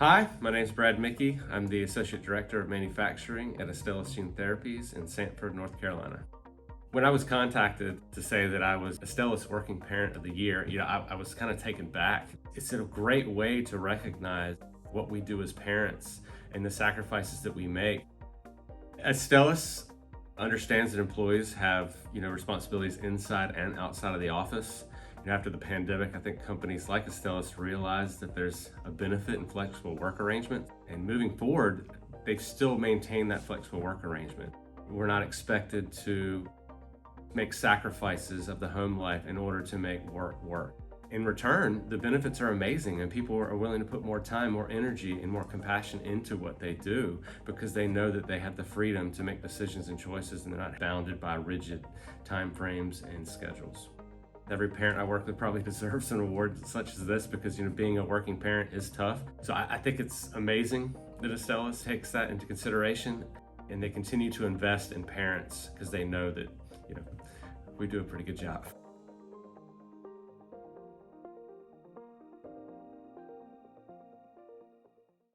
Hi, my name is Brad Mickey. I'm the Associate Director of Manufacturing at Astellas Gene Therapies in Sanford, North Carolina. When I was contacted to say that I was Astellas Working Parent of the Year, I was kind of taken back. It's a great way to recognize what we do as parents and the sacrifices that we make. Astellas understands that employees have, responsibilities inside and outside of the office. After the pandemic, I think companies like Astellas realized that there's a benefit in flexible work arrangement. And moving forward, they still maintain that flexible work arrangement. We're not expected to make sacrifices of the home life in order to make work work. In return, the benefits are amazing, and people are willing to put more time, more energy, and more compassion into what they do because they know that they have the freedom to make decisions and choices, and they're not bounded by rigid time frames and schedules. Every parent I work with probably deserves an award such as this because being a working parent is tough. So I think it's amazing that Astellas takes that into consideration, and they continue to invest in parents because they know that we do a pretty good job.